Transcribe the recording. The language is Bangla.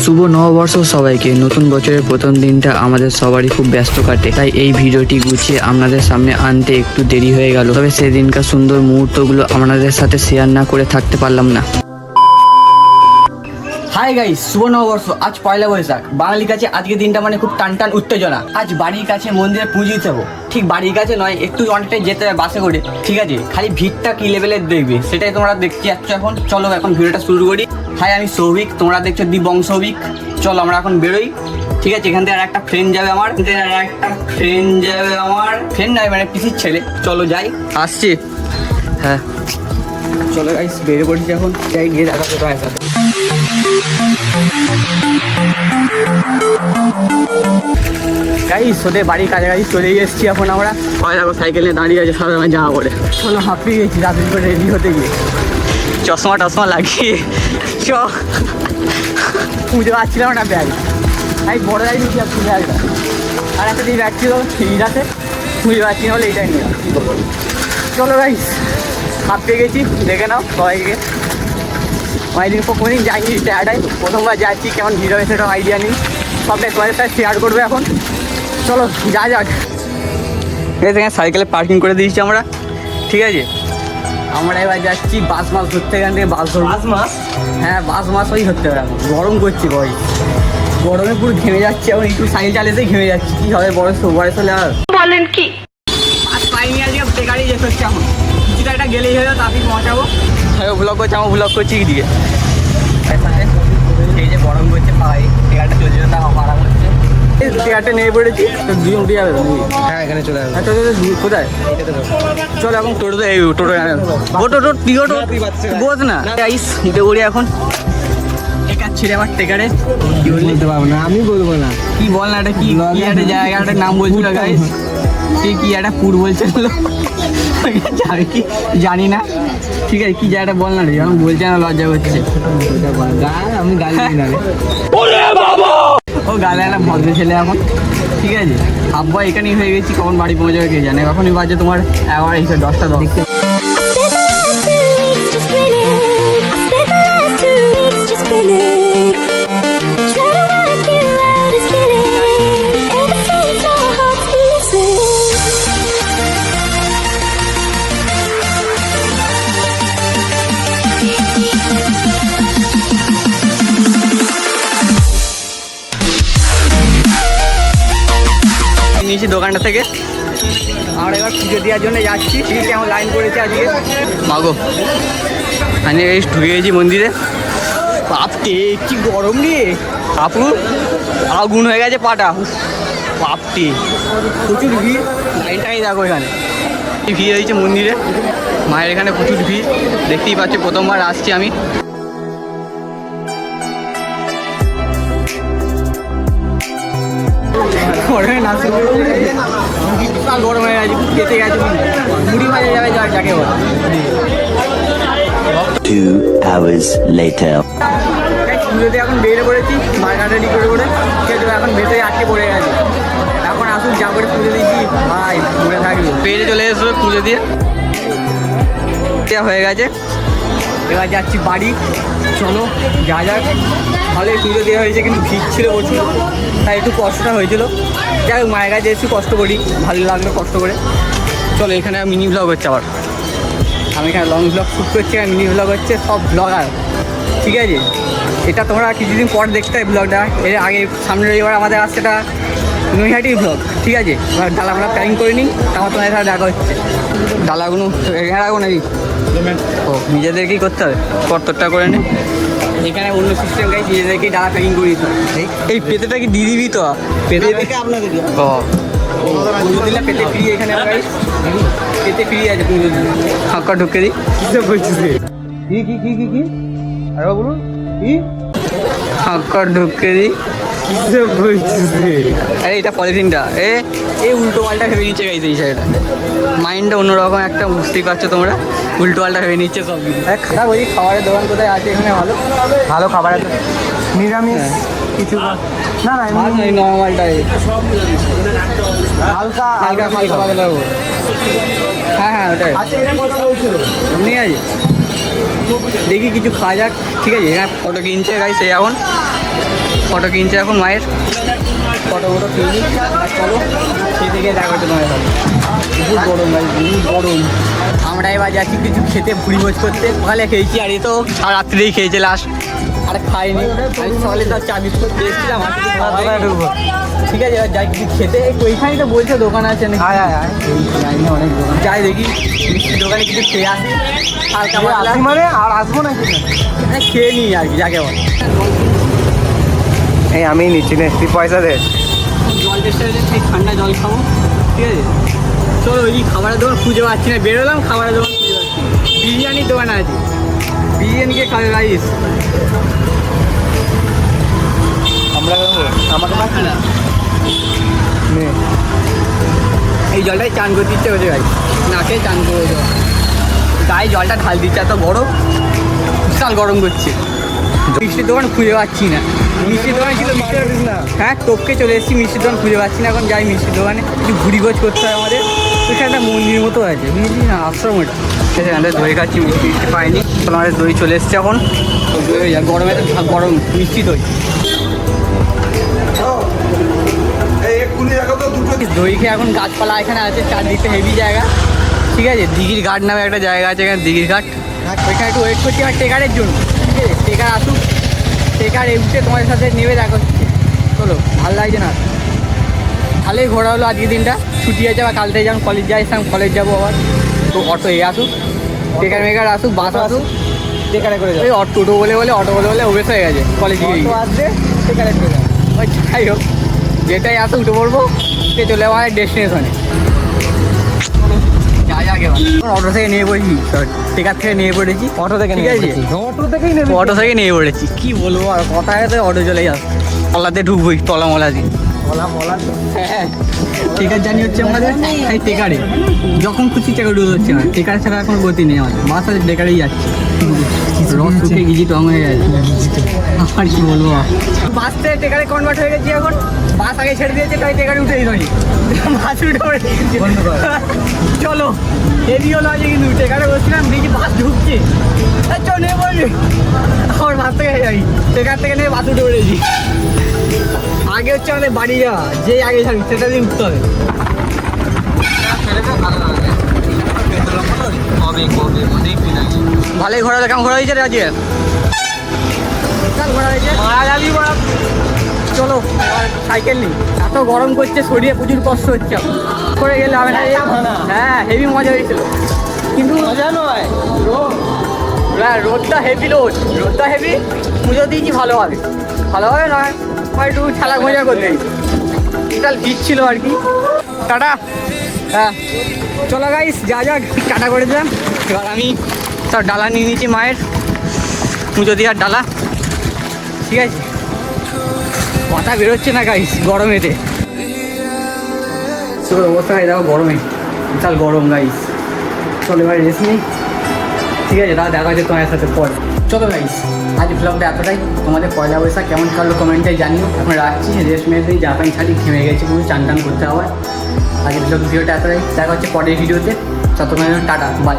শুভ নববর্ষ সবাইকে। নতুন বছরের প্রথম দিনটা আমাদের সবারই খুব ব্যস্ত কাটে, তাই এই ভিডিওটি গুছিয়ে আপনাদের সামনে আনতে একটু দেরি হয়ে গেল। তবে সেদিনকার সুন্দর মুহূর্তগুলো আপনাদের সাথে শেয়ার না করে থাকতে পারলাম না। হাই গাইস, শুভ নববর্ষ। আজ পয়লা বৈশাখ। বাঙালির কাছে আজকের দিনটা মানে খুব টান টান উত্তেজনা। আজ বাড়ির কাছে মন্দিরে পুজো দেবো। ঠিক বাড়ির কাছে নয়, একটু অনেকটাই যেতে হবে বাসে করে, ঠিক আছে? খালি ভিড়টা কি লেভেলের দেখবে সেটাই তোমরা দেখতে যাচ্ছ এখন। চলো এখন ভিডিওটা শুরু করি। হাই, আমি সৌভিক, তোমরা দেখছো দিবংশৌভিক। চলো আমরা এখন বেরোই, ঠিক আছে? এখান থেকে আর একটা ফ্রেন্ড যাবে আমার, ফ্রেন্ড নয় মানে পিসির ছেলে। চলো যাই, আসছি। হ্যাঁ চলো গাইস, বেরিয়ে পড়ছি এখন। যাই গিয়ে দেখা করতে হয় সাথে। গাইস ওদের বাড়ির কাছাকাছি চলে এসেছি এখন আমরা। দেখো সাইকেল নিয়ে দাঁড়িয়ে আছে, সারা জামা পড়ে। চলো হাঁপিয়ে গেছি রাতের করে রেডি হতে গিয়ে, চশমা টশমা লাগিয়ে। চ পুজো পাচ্ছিলাম না ব্যাগ, আমি বড় গাড়ি নিচ্ছি আপনি ব্যাগটা। আর একটা যে ব্যাগ ছিল এইটাতে পুজো পাচ্ছি না বলে এইটাই নিয়ে। চলো গাইস, হাঁপিয়ে গেছি, দেখে নাও সবাইকে। অনেকদিন কোনোদিন যাইনি টায়ারটাই, প্রথমবার যাচ্ছি। কেমন ভিড় হবে সেটা আইডিয়া নেই, সবটাই তোমাদের সাথে শেয়ার করবে এখন। চলো যা যাক। এখানে সাইকেলে পার্কিং করে দিয়েছি আমরা, ঠিক আছে? আমরা এবার যাচ্ছি বাস মাস ধরতে। এখান থেকে বাস ধরবো। বাস মাস? হ্যাঁ বাস মাস ওই ধরতে হবে এখন। গরম করছি ভাই, গরমে পুরো ঘেমে যাচ্ছি এখন। একটু সাইকেল চালিয়েতেই ঘেমে যাচ্ছি। কী হবে বয়স হলে আর বলেন কি? বাস পাইনি আজকে, বেকারই যেতে হচ্ছে এখন। কিছুটা একটা গেলেই হলো, তাড়াতাড়ি পৌঁছাবো। ব্লগ করছি, আমার ব্লগ করছি কি দিকে এই যে গরম করছে পাই। টিকারটা চলে যেতে আরাম হচ্ছে। টিকারটা নিয়ে পড়েছি তো, দুজন উঠে যাবে। হ্যাঁ এখানে চলে যাবে। কোথায়? চলো এখন টোটো, এই টোটো বোঝ না উঠে পড়ি এখন। টেকাচ্ছি রে আমার টেকারে। কি বলতে পারবো না, আমি বলবো না। কি বল না, এটা কি একটা জায়গাটার নাম বলছিল গাইস? কি একটা পুর বলছিল, কি জানি না। ঠিক আছে কি জায়গাটা বল না রে, আমি বলছি না, লজ্জা করছে। আমি গালি না রে, ও গালে একটা ভদ্র ছেলে এখন, ঠিক আছে? আব্বা এখানেই হয়ে গেছি। কখন বাড়ি পৌঁছাবে কে জানে। এখনই বাজে তোমার 11:10, 10টা 10। নিয়েছি দোকানটা থেকে। আমরা এবার পুজো দেওয়ার জন্য যাচ্ছি। কেমন লাইন পড়েছে আজকে মাগো। আমি এই ঢুকে গেছি মন্দিরে। বাপকে কি গরম রে, আপু আগুন হয়ে গেছে পাটা। বাপটি প্রচুর ভিড়। লাইনটাই দেখো, এখানে ভিড় হয়েছে মন্দিরে। মায়ের এখানে প্রচুর ভিড়, দেখতেই পাচ্ছি। প্রথমবার আসছি আমি। গরমে না গরম হয়ে গেছে, কেটে গেছে, মুড়ি ভাজা যাবে যাকে বলে। 2 hours later. পুজোতে এখন বেরিয়ে পড়েছি মার্কেটারি করে। এখন ভেতরে আটকে পড়ে গেছে। এখন আসুন যা করে পুজো দিচ্ছি ভাই, মনে থাকবে। বেরিয়ে চলে এসো পুজো দিয়ে হয়ে গেছে। এবার যাচ্ছি বাড়ি। চলো যা যাক। ভালোই পুজো দেওয়া হয়েছে, কিন্তু ভিড় ছিল প্রচুর, তাই একটু কষ্টটা হয়েছিল। যাই হোক, মায়ের কাছে একটু কষ্ট করি, ভালো লাগলো কষ্ট করে। চলো এখানে মিনি ব্লগ হচ্ছে আবার। আমি এখানে লং ব্লগ শ্যুট করছি, আর মিনি ব্লগ হচ্ছে সব ব্লগার, ঠিক আছে? এটা তোমরা কিছুদিন পর দেখতে হয় ব্লগটা। এর আগে সামনে রবিবার আমাদের আসছে এটা নৈহাটির ব্লগ, ঠিক আছে? এবার ডালা আমরা প্যাকিং করে নিই, আমার তোমার এখানে দেখা হচ্ছে। ডালাগুলো এখানে রাখবো নাকি? ও নিজেদেরকেই করতে হবে, কর্তরটা করে নে। এখানে অন্য সিস্টেম গাই, নিজেদেরকেই ডালা প্যাকিং করে দিতে হবে। এই পেতেটা কি দিয়ে দিবি তো? পেতে আপনাদের ও পুজো দিলে পেতে ফ্রি। এখানে পেতে ফ্রি আছে পুজো দিলে। ফাঁকা ঢুকে দিই। কিসব বলছিস? কি আরে বলুন কি ফাঁকা ঢুকে দিই। কিসব বলছিস? আরে এটা পলিথিনটা এই উল্টো পাল্টা ভেবে নিচ্ছে গাইছে। এই সাইডটা মাইন্ডটা অন্যরকম একটা, বুঝতেই পারছো তোমরা। উল্টো পাল্টা ভেবে নিচ্ছে সব কিছু। খারাপ বলি, খাবারের দোকান কোথায় আছে এখানে? ভালো ভালো খাবার আছে, নিরামিষ কিছু না না নর্মালটাই হালকা হালকা হালকা পাতলা। হ্যাঁ ওটাই এমনি আছে। দেখি কিছু খাওয়া যাক, ঠিক আছে? হ্যাঁ ফটো কিনছে গাইছে এখন। ফটো কিনছে এখন মায়ের, ফটো কিনি। চলো খেতে গিয়ে দেখা হচ্ছে তোমার সাথে। বহুত গরম ভাই, বহুত গরম। আমরা এবার যাচ্ছি কিছু খেতে, ভুড়ি ভোজ করতে। সকালে খেয়েছি, আর এ তো আর রাত্রেই খেয়েছে লাস্ট, আর খাইনি। আমি সকালে তার চা বিস্কুট খেয়েছিলাম, আর কিছু খাওয়া হয়নি। ঠিক আছে, এবার যাই কিছু খেতে। একটু ওইখানেই তো বলছে দোকান আছে নাকি? জানি না, অনেক দোকান। যাই দেখি মিষ্টির দোকানে কিছু খেয়ে আসি, হালকা পাতলা। মানে আর আসবো না কি? খেয়ে নিই আর কি, যাকে বল। এই আমি নিচ্ছি নে, তুই পয়সা দে। জল চেষ্টা হয়েছে, সেই ঠান্ডা জল খাবো। ঠিক আছে, চলো ওই খাবারের দোকান খুঁজে পাচ্ছি না। বেরোলাম, খাবারের দোকান খুঁজে পাচ্ছি না। বিরিয়ানির দোকান আছে, বিরিয়ানিকে খাবে রাইস। আমরা আমাকে পাচ্ছি না। নে এই জলটাই চান করতে ইচ্ছে হচ্ছে গাই, না খেয়ে চান করে দেওয়া। গায়ে জলটা ঢাল দিচ্ছে, এত গরম, বিশাল গরম করছে। মিষ্টির দোকান খুঁজে পাচ্ছি না। মিষ্টির দোকান ছিল, হ্যাঁ টপকে চলে এসেছি। মিষ্টির দোকান খুঁজে পাচ্ছি না। এখন যাই মিষ্টির দোকানে, কিছু ভুড়ি ভোজ করতে হয় আমাদের। ওইখানে একটা মন্দির মতো আছে, বুঝলি না, আশ্রম ওটা। সেখানে দই খাচ্ছি, মিষ্টি মিষ্টি পাইনি। আমাদের দই চলে এসছে এখন। দই গরমে তো গরম মিষ্টি দই। দই খেয়ে এখন গাছপালা এখানে আছে, চারদিকটা হেভি জায়গা। ঠিক আছে, দিঘির ঘাট নামে একটা জায়গা আছে এখানে, দিঘির ঘাট। ওইখানে একটু ওয়েট করছি আমার টেকারের জন্য। ঠিক আছে, টেকার আসুক, টেকার উঠে তোমাদের সাথে নেবে দেখা হচ্ছে। চলো, ভালো লাগছে না, ভালোই ঘোরা হলো আজকে দিনটা। ছুটি আছে, আবার কাল থেকে যখন কলেজ যাই, কলেজ যাবো আবার। তো অটো আসুক, টেকার মেকার আসুক, বাস আসুক, টেকারে করে যাও। ওই টোটো বলে অটো বলে অভ্যেস হয়ে গেছে কলেজ গিয়ে। আসবে টেকারে করে যাও। ওই যাই হোক, যেটাই আসুক উঠে পড়বো, সে চলে যাবো আমাদের ডেস্টিনেশনে। অটো থেকে নিয়ে পড়েছি, টেকার থেকে নিয়ে পড়েছি, অটো থেকে ঠিক আছে, অটো থেকেই নেবে। অটো থেকে নিয়ে পড়েছি। কি বলবো আর, কথা আছে অটো চলে যাস, তলাতে ঢুকবোই, তলা মলা দিয়ে। বলা হ্যাঁ, টেকার জানি হচ্ছে আমাদের, এই টেকারে যখন খুশি টেকার ঢুকে হচ্ছে না। টেকার ছাড়া এখন গতি নেই আমাদের, বাস আছে টেকারেই যাচ্ছে। রস শুকে গিজি টং হয়ে গেছে, আর কি বলবো। বাস থেকে টেকারে কনভার্ট হয়ে গেছি এখন। বাস আগে ছেড়ে দিয়েছে, তাই টেকারে উঠেই নয়, বাস উঠে পড়েছি। চলো, হেভি হলো আছে কিন্তু। টেকারে বসছিলাম, দেখি বাস ঢুকছে, চল নিয়ে পড়বি। আমার বাস থেকে যাই, টেকার থেকে নিয়ে বাস উঠে পড়েছি। আগে হচ্ছে আমাদের বাড়ি যাওয়া, যেই আগে যাবি সেটা দিয়ে উঠতে হবে। ভালোই ঘোরা, কেমন ঘোরা হয়েছে রে আজকে? ঘোরা হয়েছে, মারা যাবি বড়। চলো এবার সাইকেল নিই, এত গরম করছে, শরীরে প্রচুর কষ্ট হচ্ছে। করে গেলে হবে না। হ্যাঁ, হেভি মজা হয়েছিল, কিন্তু মজা নয়, রোদটা হেভি, রোদটা হেভি। পুজো দিয়েছি ভালোভাবে নয়, একটু খেলা মজা করতে। বিশাল ভিড় ছিল আর কি। টাটা। হ্যাঁ চলো গাইস, যা টাটা করে দিলাম। এবার আমি সব ডালা নিয়ে নিয়েছি, মায়ের পুজো দেওয়ার ডালা। ঠিক আছে, কথা বেরোচ্ছে না গাইস গরমেতে। তোর অবস্থা হয় দেখো গরমে, বিশাল গরম গাইস। চলো এবার রেস্ট নিই। ঠিক আছে, তাহলে দেখা হচ্ছে তোমার সাথে পরে। চলো গাইস, আজ ব্লগটা এতটাই। তোমাদের পয়লা বৈশাখ কেমন কাটলো কমেন্টে জানিও। এখন রাখছি, রেস্ট মেরে জাপান ছাড়ি ঘেমে গেছি, পুরো চান টান করতে হবে। আজকের ভিডিওটা এতটাই, দেখা হচ্ছে পরের ভিডিওতে। ততক্ষণ টাটা, বাই।